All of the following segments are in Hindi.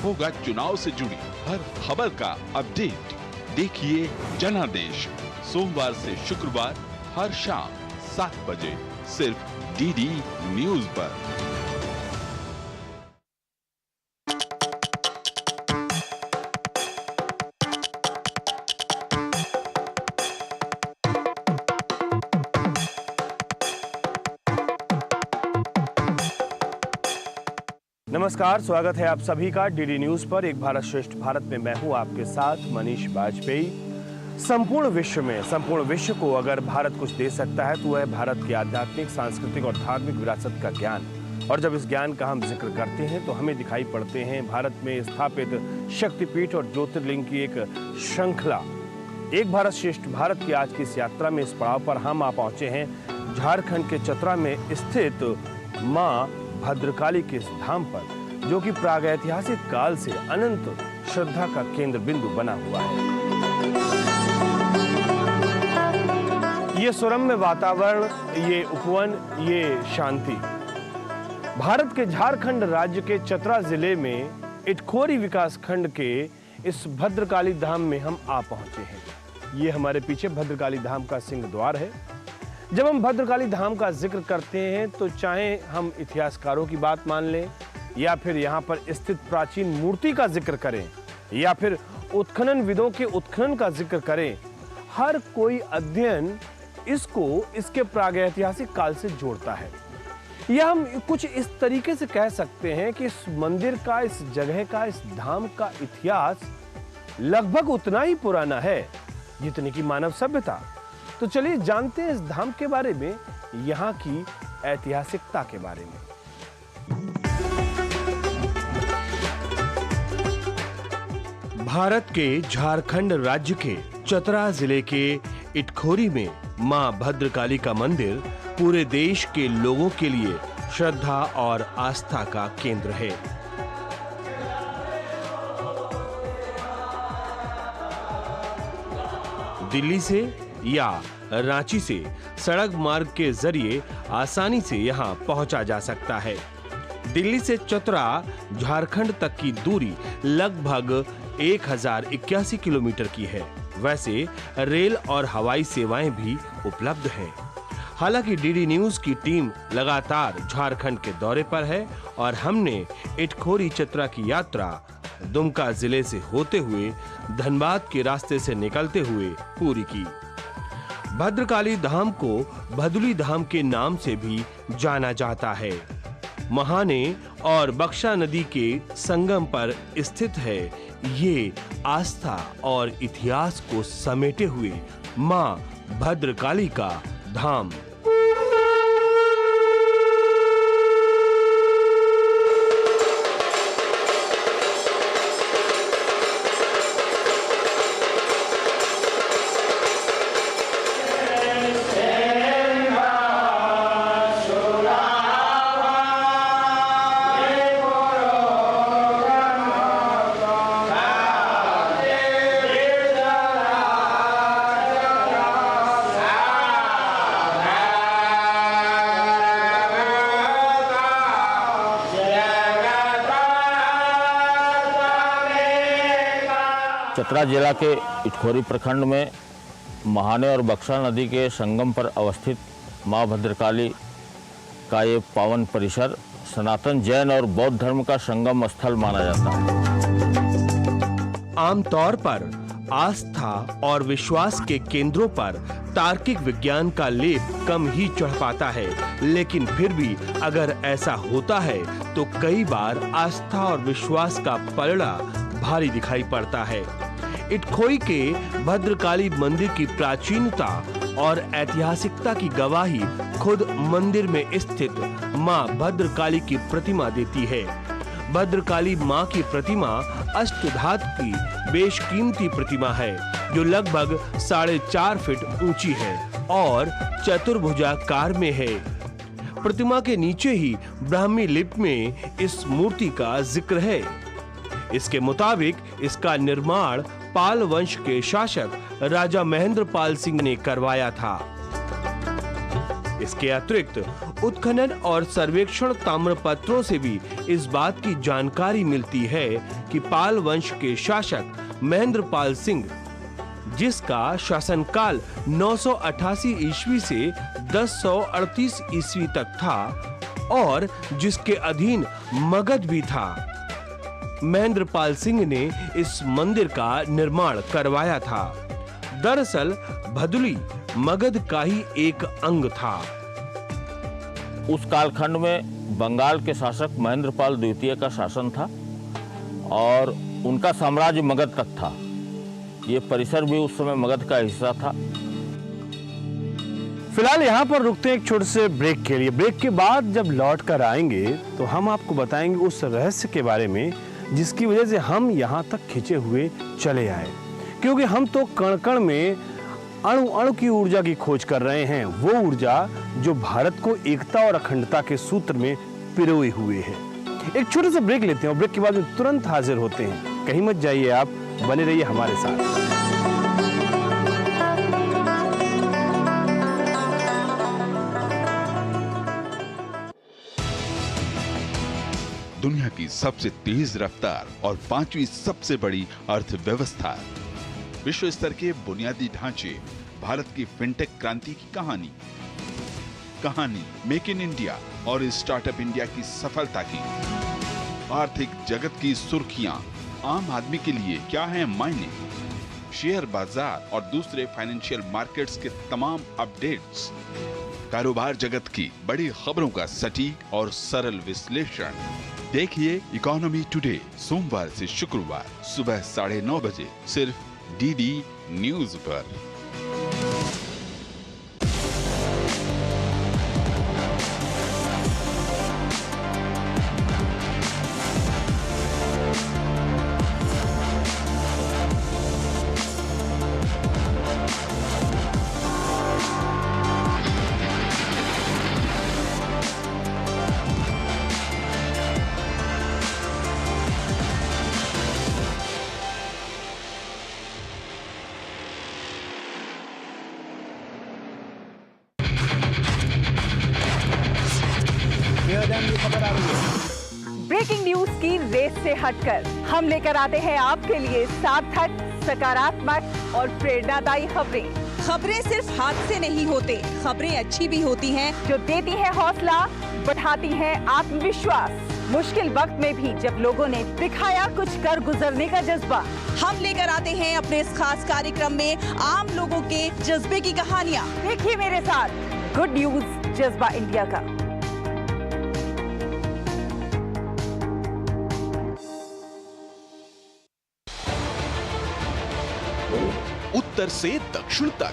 होगा चुनाव से जुड़ी हर खबर का अपडेट। देखिए जनादेश सोमवार से शुक्रवार हर शाम 7 बजे सिर्फ डीडी न्यूज पर। नमस्कार, स्वागत है आप सभी का डीडी न्यूज पर। एक भारत श्रेष्ठ भारत में मैं हूं आपके साथ मनीष बाजपेयी। संपूर्ण विश्व को अगर भारत कुछ दे सकता है तो वह भारत की आध्यात्मिक, सांस्कृतिक और धार्मिक विरासत का ज्ञान। और जब इस ज्ञान का हम जिक्र करते हैं तो हमें दिखाई पड़ते हैं भारत में स्थापित शक्तिपीठ और ज्योतिर्लिंग की एक श्रृंखला। एक भारत श्रेष्ठ भारत की आज की इस यात्रा में इस पड़ाव पर हम आ पहुंचे हैं झारखंड के चतरा में स्थित मां भद्रकाली के इस धाम पर, जो कि प्रागैतिहासिक काल से अनंत श्रद्धा का केंद्र बिंदु बना हुआ है। ये सुरम्य वातावरण, ये उपवन, ये शांति भारत के झारखंड राज्य के चतरा जिले में इटखोरी विकास खंड के इस भद्रकाली धाम में हम आ पहुंचे हैं। ये हमारे पीछे भद्रकाली धाम का सिंह द्वार है। जब हम भद्रकाली धाम का जिक्र करते हैं तो चाहे हम इतिहासकारों की बात मान लें या फिर यहाँ पर स्थित प्राचीन मूर्ति का जिक्र करें या फिर उत्खनन विदों के उत्खनन का जिक्र करें, हर कोई अध्ययन इसको इसके प्रागैतिहासिक काल से जोड़ता है। या हम कुछ इस तरीके से कह सकते हैं कि इस मंदिर का, इस जगह का, इस धाम का इतिहास लगभग उतना ही पुराना है जितनी की मानव सभ्यता। तो चलिए जानते हैं इस धाम के बारे में, यहाँ की ऐतिहासिकता के बारे में। भारत के झारखंड राज्य के चतरा जिले के इटखोरी में मां भद्रकाली का मंदिर पूरे देश के लोगों के लिए श्रद्धा और आस्था का केंद्र है। दिल्ली से या रांची से सड़क मार्ग के जरिए आसानी से यहां पहुंचा जा सकता है। दिल्ली से चतरा झारखंड तक की दूरी लगभग 1081 किलोमीटर की है। वैसे रेल और हवाई सेवाएं भी उपलब्ध हैं। हालांकि डीडी न्यूज की टीम लगातार झारखंड के दौरे पर है और हमने इटखोरी चतरा की यात्रा दुमका जिले से होते हुए धनबाद के रास्ते से निकलते हुए पूरी की। भद्रकाली धाम को भदुली धाम के नाम से भी जाना जाता है। महाने और बक्सा नदी के संगम पर स्थित है ये आस्था और इतिहास को समेटे हुए मां भद्रकाली का धाम। चतरा जिला के इटखोरी प्रखंड में महाने और बक्सा नदी के संगम पर अवस्थित मां भद्रकाली का ये पावन परिसर सनातन जैन और बौद्ध धर्म का संगम स्थल माना जाता है। आमतौर पर आस्था और विश्वास के केंद्रों पर तार्किक विज्ञान का लेप कम ही चढ़ पाता है, लेकिन फिर भी अगर ऐसा होता है तो कई बार आस्था और विश्वास का पलड़ा भारी दिखाई पड़ता है। इटखोरी के भद्रकाली मंदिर की प्राचीनता और ऐतिहासिकता की गवाही खुद मंदिर में स्थित मां भद्रकाली की प्रतिमा देती है। भद्रकाली मां की प्रतिमा अष्टधातु की बेशकीमती प्रतिमा है जो लगभग 4.5 फीट ऊंची है और चतुर्भुजाकार में है। प्रतिमा के नीचे ही ब्राह्मी लिपि में इस मूर्ति का जिक्र है। इसके मुताबिक इसका निर्माण पाल वंश के शासक राजा महेंद्र पाल सिंह ने करवाया था। इसके अतिरिक्त उत्खनन और सर्वेक्षण ताम्रपत्रों से भी इस बात की जानकारी मिलती है कि पाल वंश के शासक महेंद्रपाल सिंह, जिसका शासनकाल 988 ईस्वी से 1038 ईस्वी तक था और जिसके अधीन मगध भी था, महेंद्रपाल सिंह ने इस मंदिर का निर्माण करवाया था। दरअसल भदुली मगध का ही एक अंग था। उस कालखंड में बंगाल के शासक महेंद्रपाल द्वितीय का शासन था और उनका साम्राज्य मगध तक था। ये परिसर भी उस समय मगध का हिस्सा था। फिलहाल यहाँ पर रुकते हैं एक छोटे से ब्रेक के लिए। ब्रेक के बाद जब लौट कर आएंगे तो हम आपको बताएंगे उस रहस्य के बारे में जिसकी वजह से हम यहाँ तक खिंचे हुए चले आए, क्योंकि हम तो कण कण में अणु अणु की ऊर्जा की खोज कर रहे हैं, वो ऊर्जा जो भारत को एकता और अखंडता के सूत्र में पिरोए हुए है। एक छोटे से ब्रेक लेते हैं और ब्रेक के बाद में तुरंत हाजिर होते हैं। कहीं मत जाइए, आप बने रहिए हमारे साथ। दुनिया की सबसे तेज रफ्तार और 5वीं सबसे बड़ी अर्थव्यवस्था, विश्व स्तर के बुनियादी ढांचे, भारत की फिनटेक क्रांति की कहानी मेक इन इंडिया और स्टार्टअप इंडिया की सफलता की, आर्थिक जगत की सुर्खियां, आम आदमी के लिए क्या है मायने, शेयर बाजार और दूसरे फाइनेंशियल मार्केट्स के तमाम अपडेट्स, कारोबार जगत की बड़ी खबरों का सटीक और सरल विश्लेषण। देखिए इकोनॉमी टुडे सोमवार से शुक्रवार सुबह 9:30 बजे सिर्फ डीडी न्यूज पर। ब्रेकिंग न्यूज की रेस से हटकर हम लेकर आते हैं आपके लिए सार्थक, सकारात्मक और प्रेरणादायी खबरें सिर्फ हाथ से नहीं होते, खबरें अच्छी भी होती हैं जो देती है हौसला, बढ़ाती है आत्मविश्वास। मुश्किल वक्त में भी जब लोगों ने दिखाया कुछ कर गुजरने का जज्बा, हम लेकर आते हैं अपने इस खास कार्यक्रम में आम लोगों के जज्बे की कहानियाँ। देखिए मेरे साथ गुड न्यूज जज्बा इंडिया का। उत्तर से दक्षिण तक,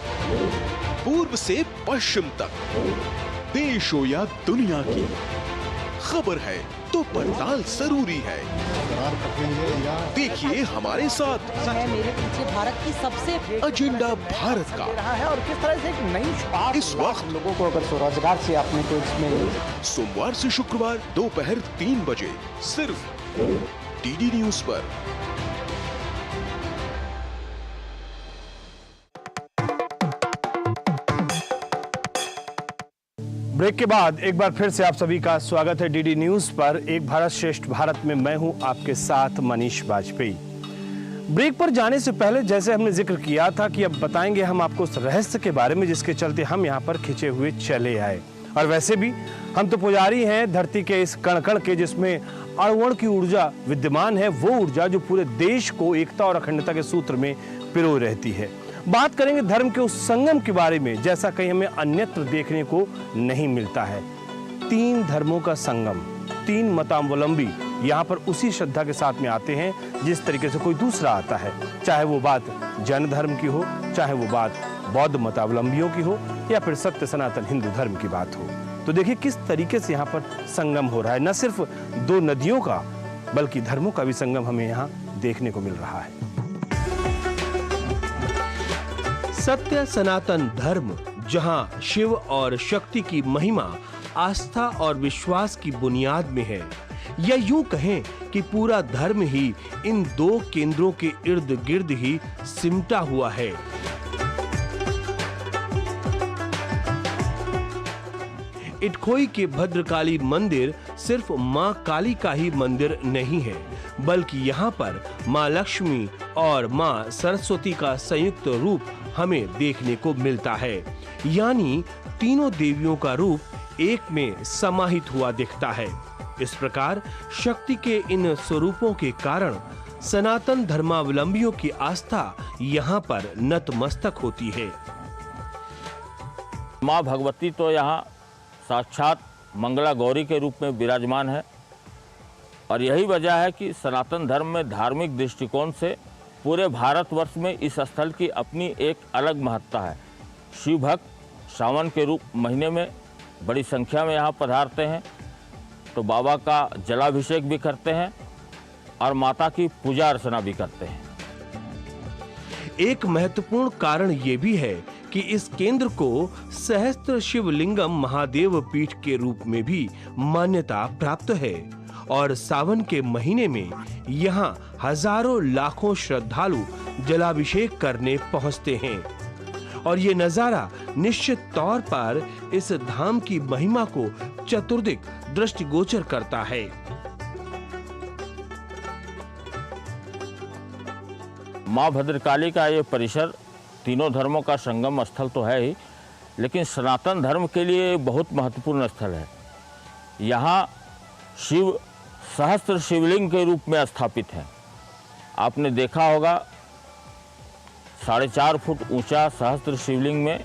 पूर्व से पश्चिम तक, देश हो या दुनिया की खबर है तो पड़ताल जरूरी है। देखिए हमारे साथ मेरे पीछे भारत की सबसे एजेंडा भारत का रहा है और किस तरह से एक नई शुरुआत इस वक्त लोगों को अगर स्वरोजगार से अपने को इसमें सोमवार से शुक्रवार दोपहर 3 बजे सिर्फ डीडी न्यूज पर। ब्रेक के बाद एक बार फिर से आप सभी का स्वागत है डीडी न्यूज पर। एक भारत श्रेष्ठ भारत में मैं हूं आपके साथ मनीष वाजपेयी। ब्रेक पर जाने से पहले जैसे हमने जिक्र किया था कि अब बताएंगे हम आपको उस रहस्य के बारे में जिसके चलते हम यहां पर खिंचे हुए चले आए। और वैसे भी हम तो पुजारी हैं धरती के इस कण कण के, जिसमें अणु की ऊर्जा विद्यमान है, वो ऊर्जा जो पूरे देश को एकता और अखंडता के सूत्र में पिरोए रहती है। बात करेंगे धर्म के उस संगम के बारे में जैसा कहीं हमें अन्यत्र देखने को नहीं मिलता है। 3 धर्मों का संगम, 3 मतावलंबी यहाँ पर उसी श्रद्धा के साथ में आते हैं जिस तरीके से कोई दूसरा आता है, चाहे वो बात जैन धर्म की हो, चाहे वो बात बौद्ध मतावलंबियों की हो, या फिर सत्य सनातन हिंदू धर्म की बात हो। तो देखिए किस तरीके से यहाँ पर संगम हो रहा है। न सिर्फ 2 नदियों का बल्कि धर्मों का भी संगम हमें यहाँ देखने को मिल रहा है। सत्य सनातन धर्म, जहां शिव और शक्ति की महिमा आस्था और विश्वास की बुनियाद में है, या यूं कहें कि पूरा धर्म ही इन 2 केंद्रों के इर्द गिर्द ही सिमटा हुआ है। इटखोई के भद्रकाली मंदिर सिर्फ मां काली का ही मंदिर नहीं है, बल्कि यहाँ पर मां लक्ष्मी और मां सरस्वती का संयुक्त रूप हमें देखने को मिलता है। यानी तीनों देवियों का रूप एक में समाहित हुआ दिखता है। इस प्रकार शक्ति के इन स्वरूपों के कारण सनातन धर्मावलंबियों की आस्था यहाँ पर नतमस्तक होती है। माँ भगवती तो यहाँ साक्षात मंगला गौरी के रूप में विराजमान है और यही वजह है कि सनातन धर्म में धार्मिक दृष्टिकोण से पूरे भारतवर्ष में इस स्थल की अपनी एक अलग महत्ता है। शिव भक्त सावन के रूप महीने में बड़ी संख्या में यहाँ पधारते हैं तो बाबा का जलाभिषेक भी करते हैं और माता की पूजा अर्चना भी करते हैं। एक महत्वपूर्ण कारण ये भी है कि इस केंद्र को सहस्त्र शिवलिंगम महादेव पीठ के रूप में भी मान्यता प्राप्त है और सावन के महीने में यहाँ हजारों लाखों श्रद्धालु जलाभिषेक करने पहुँचते हैं और ये नजारा निश्चित तौर पर इस धाम की महिमा को चतुर्दिक दृष्टिगोचर करता है। माँ भद्रकाली का ये परिसर तीनों धर्मों का संगम स्थल तो है ही, लेकिन सनातन धर्म के लिए बहुत महत्वपूर्ण स्थल है। यहाँ शिव सहस्त्र शिवलिंग के रूप में स्थापित हैं। आपने देखा होगा 4.5 फुट ऊंचा सहस्त्र शिवलिंग में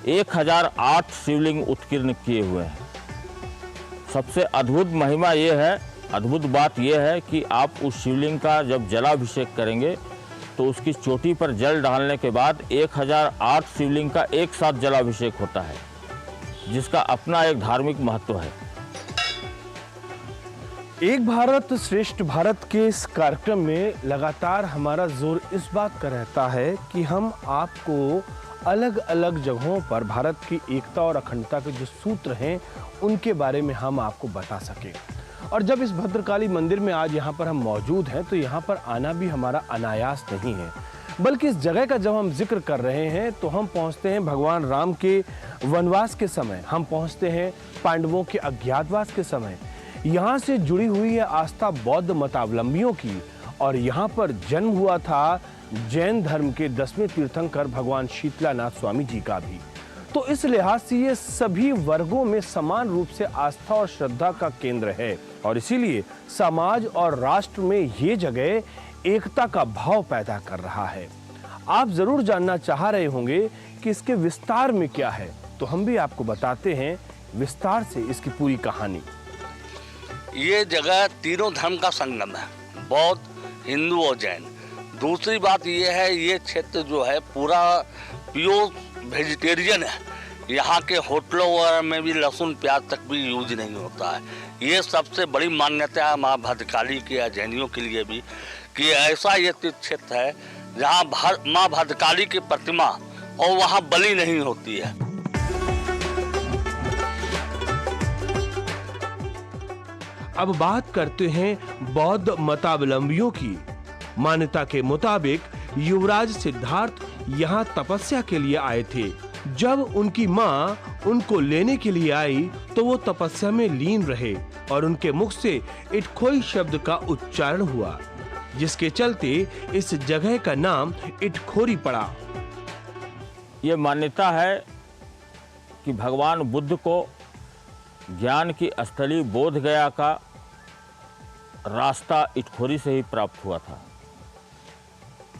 1008 शिवलिंग उत्कीर्ण किए हुए हैं। सबसे अद्भुत महिमा ये है, अद्भुत बात यह है कि आप उस शिवलिंग का जब जलाभिषेक करेंगे तो उसकी चोटी पर जल डालने के बाद 1008 शिवलिंग का एक साथ जलाभिषेक होता है, जिसका अपना एक धार्मिक महत्व है। एक भारत श्रेष्ठ भारत के इस कार्यक्रम में लगातार हमारा जोर इस बात का रहता है कि हम आपको अलग अलग जगहों पर भारत की एकता और अखंडता के जो सूत्र हैं उनके बारे में हम आपको बता सकें। और जब इस भद्रकाली मंदिर में आज यहाँ पर हम मौजूद हैं तो यहाँ पर आना भी हमारा अनायास नहीं है, बल्कि इस जगह का जब हम जिक्र कर रहे हैं तो हम पहुँचते हैं भगवान राम के वनवास के समय, हम पहुँचते हैं पांडवों के अज्ञातवास के समय। यहाँ से जुड़ी हुई है आस्था बौद्ध मतावलंबियों की और यहाँ पर जन्म हुआ था जैन धर्म के 10वें तीर्थंकर भगवान शीतलानाथ स्वामी जी का भी। तो इस लिहाज से ये सभी वर्गों में समान रूप से आस्था और श्रद्धा का केंद्र है और इसीलिए समाज और राष्ट्र में ये जगह एकता का भाव पैदा कर रहा है। आप जरूर जानना चाह रहे होंगे कि इसके विस्तार में क्या है, तो हम भी आपको बताते हैं विस्तार से इसकी पूरी कहानी। ये जगह तीनों धर्म का संगम है, बौद्ध, हिंदू और जैन। दूसरी बात ये है, ये क्षेत्र जो है पूरा प्योर वेजिटेरियन है। यहाँ के होटलों वगैरह में भी लहसुन प्याज तक भी यूज नहीं होता है। ये सबसे बड़ी मान्यता है माँ भद्रकाली के या जैनियों के लिए भी कि ऐसा ये तीर्थ क्षेत्र है जहाँ माँ भद्रकाली की प्रतिमा और वहाँ बलि नहीं होती है। अब बात करते हैं बौद्ध मतावलंबियों की। मान्यता के मुताबिक युवराज सिद्धार्थ यहाँ तपस्या के लिए आए थे। जब उनकी माँ उनको लेने के लिए आई तो वो तपस्या में लीन रहे और उनके मुख से इटखोई शब्द का उच्चारण हुआ, जिसके चलते इस जगह का नाम इटखोरी पड़ा। ये मान्यता है कि भगवान बुद्ध को ज्ञान की स्थली बोध गया का रास्ता इटखोरी से ही प्राप्त हुआ था।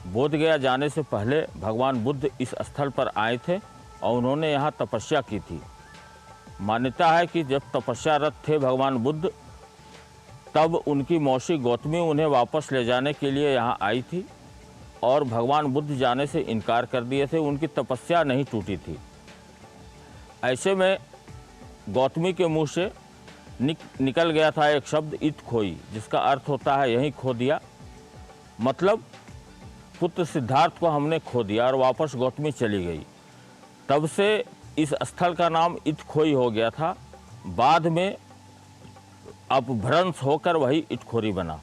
बोध गया जाने से पहले भगवान बुद्ध इस स्थल पर आए थे और उन्होंने यहाँ तपस्या की थी। मान्यता है कि जब तपस्यारत थे भगवान बुद्ध, तब उनकी मौसी गौतमी उन्हें वापस ले जाने के लिए यहाँ आई थी और भगवान बुद्ध जाने से इनकार कर दिए थे। उनकी तपस्या नहीं टूटी थी। ऐसे में गौतमी के मुंह से निकल गया था एक शब्द इटखोई, जिसका अर्थ होता है यहीं खो दिया। मतलब पुत्र सिद्धार्थ को हमने खो दिया और वापस गौतमी चली गई। तब से इस स्थल का नाम इटखोई हो गया था। बाद में अपभ्रंश होकर वही इटखोरी बना।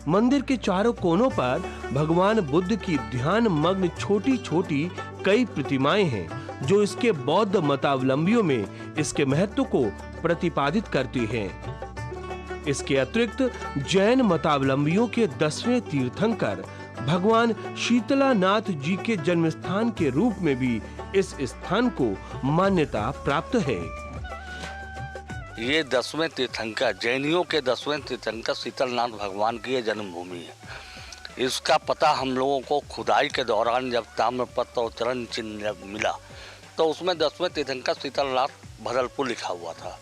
मंदिर के चारों कोनों पर भगवान बुद्ध की ध्यान मग्न छोटी छोटी कई प्रतिमाएं हैं। जो इसके बौद्ध मतावलंबियों में इसके महत्व को प्रतिपादित करती हैं। इसके अतिरिक्त जैन मतावलंबियों के 10वें तीर्थंकर भगवान शीतलानाथ जी के जन्म स्थान के रूप में भी इस स्थान को मान्यता प्राप्त है। ये 10वें तीर्थंकर, जैनियों के 10वें तीर्थंकर शीतलनाथ भगवान की ये जन्मभूमि है। इसका पता हम लोगों को खुदाई के दौरान जब ताम्रपत्र और चरण चिन्ह मिला तो उसमें 10वें तीर्थंकर शीतलनाथ भदलपुर लिखा हुआ था।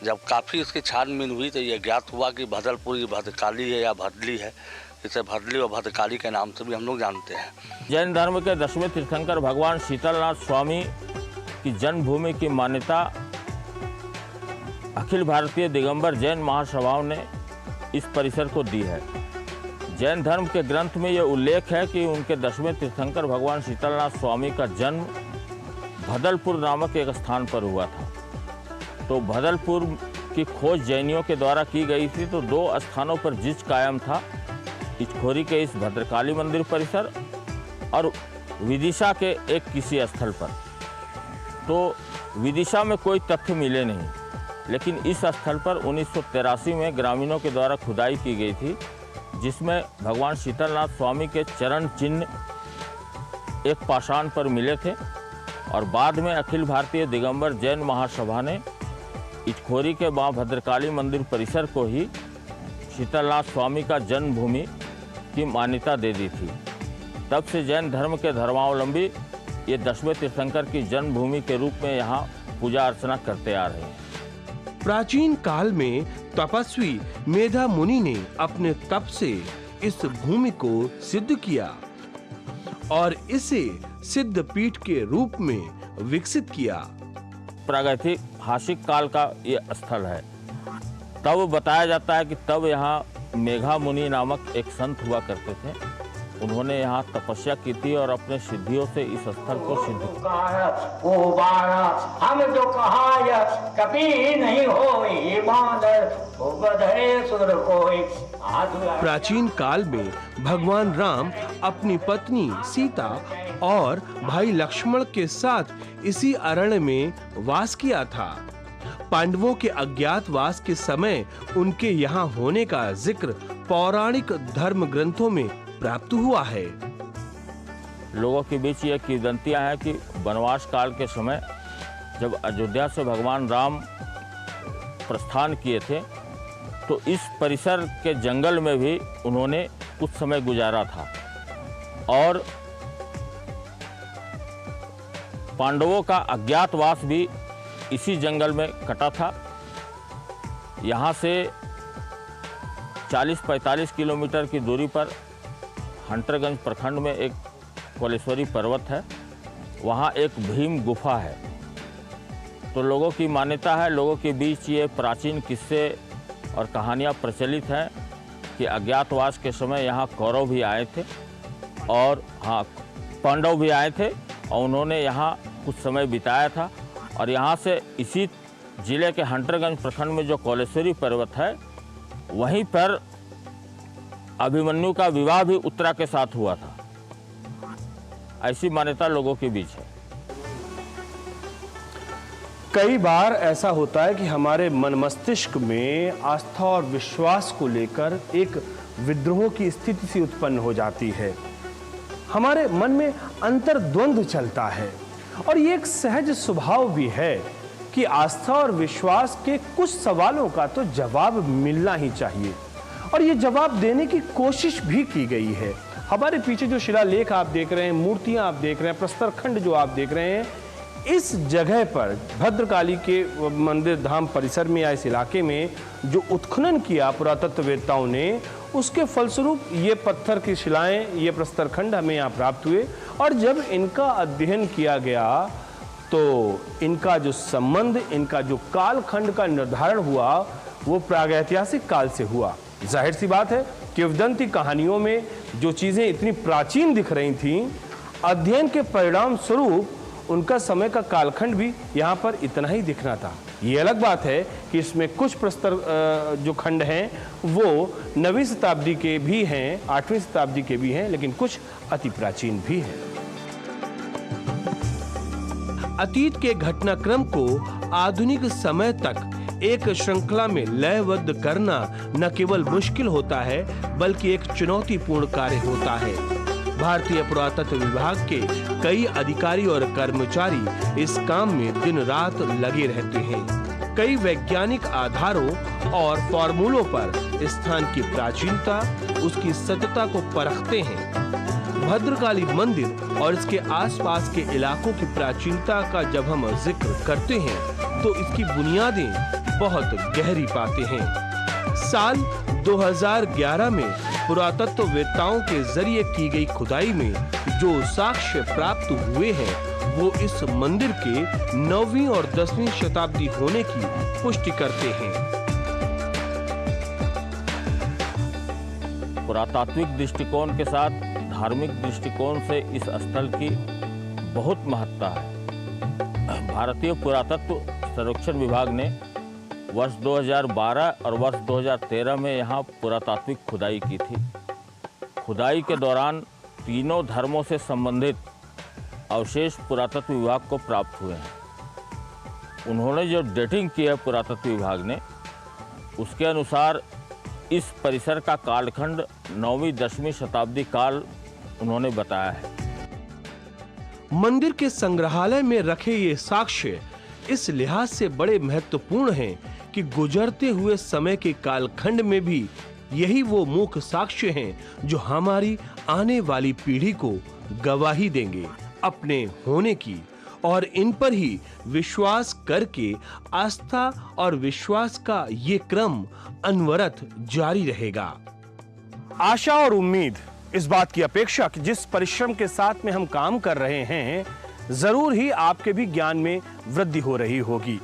जब काफ़ी इसकी छानबीन हुई तो ये ज्ञात हुआ कि भदलपुर ये भद्रकाली है या भदली है। इसे भदली और भद्रकाली के नाम से भी हम लोग जानते हैं। जैन धर्म के 10वें तीर्थंकर भगवान शीतलनाथ स्वामी की जन्मभूमि की मान्यता अखिल भारतीय दिगंबर जैन महासभाओं ने इस परिसर को दी है। जैन धर्म के ग्रंथ में यह उल्लेख है कि उनके 10वें तीर्थंकर भगवान शीतलनाथ स्वामी का जन्म भदलपुर नामक एक स्थान पर हुआ था। तो भदलपुर की खोज जैनियों के द्वारा की गई थी। तो 2 स्थानों पर जिच कायम था, इटखोरी के इस भद्रकाली मंदिर परिसर और विदिशा के एक किसी स्थल पर। तो विदिशा में कोई तथ्य मिले नहीं, लेकिन इस स्थल पर 1983 में ग्रामीणों के द्वारा खुदाई की गई थी, जिसमें भगवान शीतलनाथ स्वामी के चरण चिन्ह एक पाषाण पर मिले थे। और बाद में अखिल भारतीय दिगंबर जैन महासभा ने इटखोरी के मां भद्रकाली मंदिर परिसर को ही शीतलनाथ स्वामी का जन्मभूमि की मान्यता दे दी थी। तब से जैन धर्म के धर्मावलंबी ये 10वें तीर्थंकर की जन्मभूमि के रूप में यहाँ पूजा अर्चना करते आ रहे हैं। प्राचीन काल में तपस्वी मेधा मुनि ने अपने तप से इस भूमि को सिद्ध किया और इसे सिद्ध पीठ के रूप में विकसित किया। प्रागैतिहासिक काल का ये स्थल है। तब बताया जाता है कि तब यहाँ मेघा मुनि नामक एक संत हुआ करते थे। उन्होंने यहाँ तपस्या की थी और अपने सिद्धियों से इस स्थल को सिद्ध किया। हम जो कहा कभी नहीं होई बांदर सुर कोई। प्राचीन काल में भगवान राम अपनी पत्नी सीता और भाई लक्ष्मण के साथ इसी अरण्य में वास किया था। पांडवों के अज्ञातवास के समय उनके यहाँ होने का जिक्र पौराणिक धर्म ग्रंथों में प्राप्त हुआ है। लोगों के बीच ये किंवदंतियां हैं कि वनवास काल के समय जब अयोध्या से भगवान राम प्रस्थान किए थे तो इस परिसर के जंगल में भी उन्होंने कुछ समय गुजारा था और पांडवों का अज्ञातवास भी इसी जंगल में कटा था। यहाँ से 40-45 किलोमीटर की दूरी पर हंटरगंज प्रखंड में एक कोलेश्वरी पर्वत है, वहाँ एक भीम गुफा है। तो लोगों की मान्यता है, लोगों के बीच ये प्राचीन किस्से और कहानियाँ प्रचलित हैं कि अज्ञातवास के समय यहाँ कौरव भी आए थे और हाँ पांडव भी आए थे और उन्होंने यहाँ कुछ समय बिताया था। और यहाँ से इसी जिले के हंटरगंज प्रखंड में जो कोलेश्वरी पर्वत है वहीं पर अभिमन्यु का विवाह भी उत्तरा के साथ हुआ था। ऐसी मान्यता लोगों के बीच है। कई बार ऐसा होता है कि हमारे मन मस्तिष्क में आस्था और विश्वास को लेकर एक विद्रोह की स्थिति सी उत्पन्न हो जाती है। हमारे मन में अंतर्द्वंद चलता है और ये एक सहज स्वभाव भी है कि आस्था और विश्वास के कुछ सवालों का तो जवाब मिलना ही चाहिए और ये जवाब देने की कोशिश भी की गई है। हमारे पीछे जो शिलालेख आप देख रहे हैं, मूर्तियां आप देख रहे हैं, प्रस्तर खंड जो आप देख रहे हैं, इस जगह पर भद्रकाली के मंदिर धाम परिसर में या इस इलाके में जो उत्खनन किया पुरातत्ववेत्ताओं ने, उसके फलस्वरूप ये पत्थर की शिलाएं, ये प्रस्तर खंड हमें यहाँ प्राप्त हुए। और जब इनका अध्ययन किया गया तो इनका जो संबंध, इनका जो कालखंड का निर्धारण हुआ वो प्रागैतिहासिक काल से हुआ। जाहिर सी बात है, किंवदंती कहानियों में जो चीजें इतनी प्राचीन दिख रही थीं, अध्ययन के परिणाम स्वरूप उनका समय का कालखंड भी यहाँ पर इतना ही दिखना था। ये अलग बात है कि इसमें कुछ प्रस्तर जो खंड हैं वो 9वीं शताब्दी के भी हैं, 8वीं शताब्दी के भी हैं, लेकिन कुछ अति प्राचीन भी हैं। अतीत के घटनाक्रम को आधुनिक समय तक एक श्रृंखला में लयबद्ध करना न केवल मुश्किल होता है बल्कि एक चुनौतीपूर्ण कार्य होता है। भारतीय पुरातत्व विभाग के कई अधिकारी और कर्मचारी इस काम में दिन रात लगे रहते हैं। कई वैज्ञानिक आधारों और फॉर्मूलों पर स्थान की प्राचीनता, उसकी सत्यता को परखते हैं। भद्रकाली मंदिर और इसके आसपास के इलाकों की प्राचीनता का जब हम जिक्र करते हैं तो इसकी बुनियादें बहुत गहरी पाते हैं। साल 2011 में पुरातत्ववेत्ताओं के जरिए की गई खुदाई में जो साक्ष्य प्राप्त हुए हैं वो इस मंदिर के 9वीं और 10वीं शताब्दी होने की पुष्टि करते हैं। पुरातात्विक दृष्टिकोण के साथ धार्मिक दृष्टिकोण से इस स्थल की बहुत महत्ता है। भारतीय पुरातत्व सर्वेक्षण विभाग ने वर्ष 2012 और वर्ष 2013 में यहाँ पुरातात्विक खुदाई की थी। खुदाई के दौरान तीनों धर्मों से संबंधित अवशेष पुरातत्व विभाग को प्राप्त हुए हैं। उन्होंने जो डेटिंग की है पुरातत्व विभाग ने, उसके अनुसार इस परिसर का कालखंड 9वीं 10वीं शताब्दी काल उन्होंने बताया है। मंदिर के संग्रहालय में रखे ये साक्ष्य इस लिहाज से बड़े महत्वपूर्ण हैं कि गुजरते हुए समय के कालखंड में भी यही वो मुख्य साक्ष्य हैं जो हमारी आने वाली पीढ़ी को गवाही देंगे अपने होने की, और इन पर ही विश्वास करके आस्था और विश्वास का ये क्रम अनवरत जारी रहेगा। आशा और उम्मीद, इस बात की अपेक्षा कि जिस परिश्रम के साथ में हम काम कर रहे हैं जरूर ही आपके भी ज्ञान में वृद्धि हो रही होगी।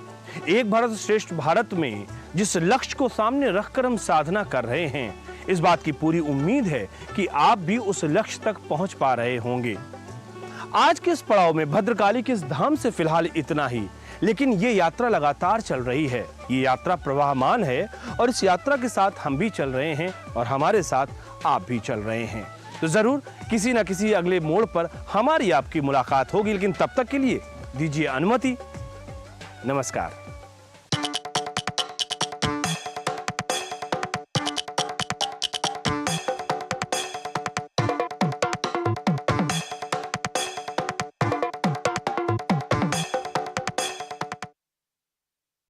एक भारत श्रेष्ठ भारत में जिस लक्ष्य को सामने रखकर हम साधना कर रहे हैं, इस बात की पूरी उम्मीद है कि आप भी उस लक्ष्य तक पहुंच पा रहे होंगे। आज के इस पड़ाव में भद्रकाली के इस धाम से फिलहाल इतना ही, लेकिन ये यात्रा लगातार चल रही है। ये यात्रा प्रवाहमान है और इस यात्रा के साथ हम भी चल रहे हैं और हमारे साथ आप भी चल रहे हैं। तो जरूर किसी न किसी अगले मोड़ पर हमारी आपकी मुलाकात होगी, लेकिन तब तक के लिए दीजिए अनुमति। नमस्कार।